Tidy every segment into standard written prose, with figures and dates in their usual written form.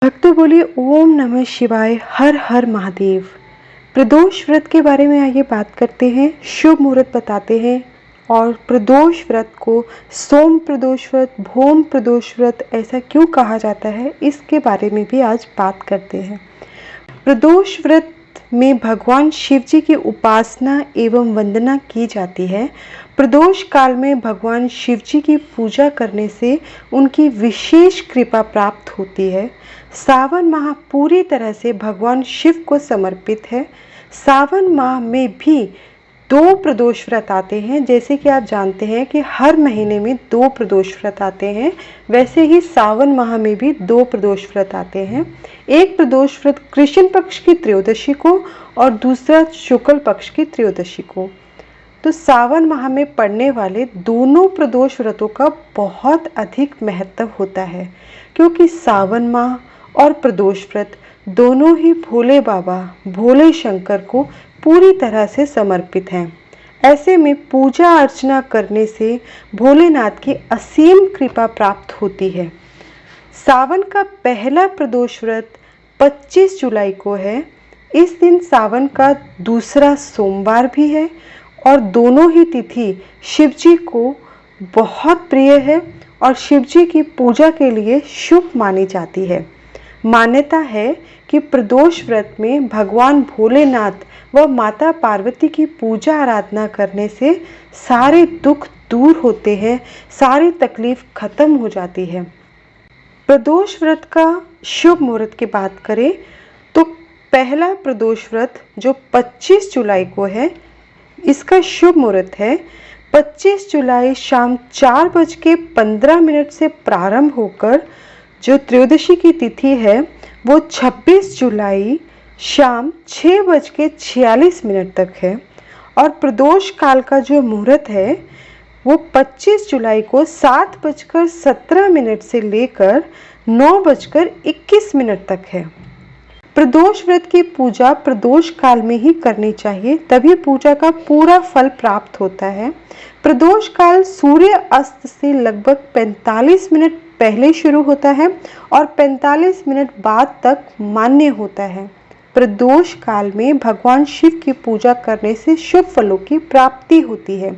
भक्तों बोलिए ओम नमः शिवाय, हर हर महादेव। प्रदोष व्रत के बारे में आइए बात करते हैं, शुभ मुहूर्त बताते हैं। और प्रदोष व्रत को सोम प्रदोष व्रत, भौम प्रदोष व्रत ऐसा क्यों कहा जाता है, इसके बारे में भी आज बात करते हैं। प्रदोष व्रत में भगवान शिव जी की उपासना एवं वंदना की जाती है। प्रदोष काल में भगवान शिव जी की पूजा करने से उनकी विशेष कृपा प्राप्त होती है। सावन माह पूरी तरह से भगवान शिव को समर्पित है। सावन माह में भी 2 प्रदोष व्रत आते हैं। जैसे कि आप जानते हैं कि हर महीने में 2 प्रदोष व्रत आते हैं, वैसे ही सावन माह में भी 2 प्रदोष व्रत आते हैं। एक प्रदोष व्रत कृष्ण पक्ष की त्रयोदशी को और दूसरा शुक्ल पक्ष की त्रयोदशी को। तो सावन माह में पड़ने वाले दोनों प्रदोष व्रतों का बहुत अधिक महत्व होता है, क्योंकि सावन माह और प्रदोष व्रत दोनों ही भोले बाबा, भोले शंकर को पूरी तरह से समर्पित हैं। ऐसे में पूजा अर्चना करने से भोलेनाथ की असीम कृपा प्राप्त होती है। सावन का पहला प्रदोष व्रत 25 जुलाई को है। इस दिन सावन का दूसरा सोमवार भी है और दोनों ही तिथि शिव जी को बहुत प्रिय है और शिव जी की पूजा के लिए शुभ मानी जाती है। मान्यता है कि प्रदोष व्रत में भगवान भोलेनाथ व माता पार्वती की पूजा आराधना करने से सारे दुख दूर होते हैं, सारी तकलीफ खत्म हो जाती है। प्रदोष व्रत का शुभ मुहूर्त की बात करें तो पहला प्रदोष व्रत जो 25 जुलाई को है, इसका शुभ मुहूर्त है 25 जुलाई शाम 4:15 से प्रारंभ होकर जो त्रयोदशी की तिथि है वो 26 जुलाई शाम 6:46 तक है। और प्रदोष काल का जो मुहूर्त है वो 25 जुलाई को 7:17 से लेकर 9:21 तक है। प्रदोष व्रत की पूजा प्रदोष काल में ही करनी चाहिए, तभी पूजा का पूरा फल प्राप्त होता है। प्रदोष काल सूर्य अस्त से लगभग 45 मिनट पहले शुरू होता है और 45 मिनट बाद तक मान्य होता है। प्रदोष काल में भगवान शिव की पूजा करने से शुभ फलों की प्राप्ति होती है।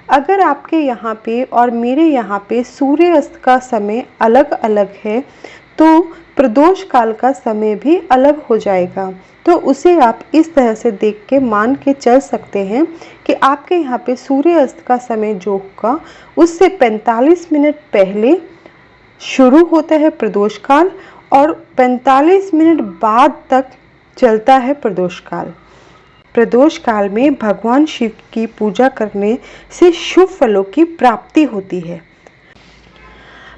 अगर आपके यहाँ पे और मेरे यहाँ पे सूर्य अस्त का समय अलग अलग है तो प्रदोष काल का समय भी अलग हो जाएगा। तो उसे आप इस तरह से देख के मान के चल सकते हैं कि आपके यहाँ पे सूर्य अस्त का समय जो होगा उससे 45 मिनट पहले शुरू होता है प्रदोष काल और 45 मिनट बाद तक चलता है प्रदोष काल। प्रदोष काल में भगवान शिव की पूजा करने से शुभ फलों की प्राप्ति होती है।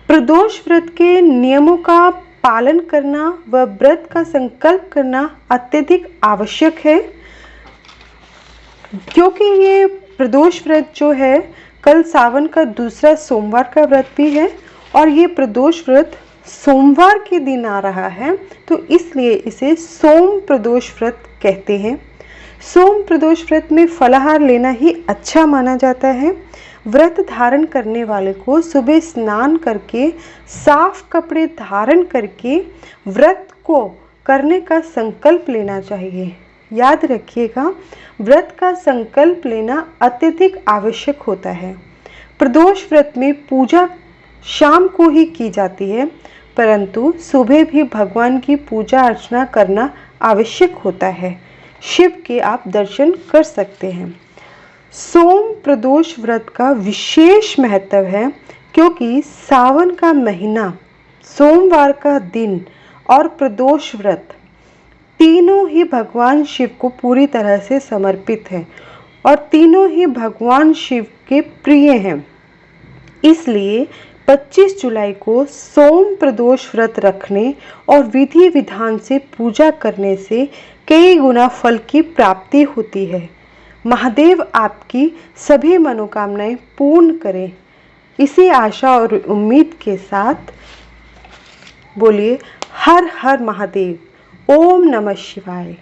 प्रदोष व्रत के नियमों का पालन करना व व्रत का संकल्प करना अत्यधिक आवश्यक है, क्योंकि ये प्रदोष व्रत जो है कल सावन का दूसरा सोमवार का व्रत भी है और ये प्रदोष व्रत सोमवार के दिन आ रहा है, तो इसलिए इसे सोम प्रदोष व्रत कहते हैं। सोम प्रदोष व्रत में फलाहार लेना ही अच्छा माना जाता है। व्रत धारण करने वाले को सुबह स्नान करके साफ कपड़े धारण करके व्रत को करने का संकल्प लेना चाहिए। याद रखिएगा, व्रत का संकल्प लेना अत्यधिक आवश्यक होता है। प्रदोष व्रत में पूजा शाम को ही की जाती है, परंतु सुबह भी भगवान की पूजा अर्चना करना आवश्यक होता है। शिव के आप दर्शन कर सकते हैं। सोम प्रदोष व्रत का विशेष महत्व है, क्योंकि सावन का महीना, सोमवार का दिन और प्रदोष व्रत तीनों ही भगवान शिव को पूरी तरह से समर्पित है और तीनों ही भगवान शिव के प्रिय हैं। इसलिए 25 जुलाई को सोम प्रदोष व्रत रखने और विधि विधान से पूजा करने से कई गुना फल की प्राप्ति होती है। महादेव आपकी सभी मनोकामनाएं पूर्ण करें, इसी आशा और उम्मीद के साथ बोलिए हर हर महादेव। ओम नमः शिवाय।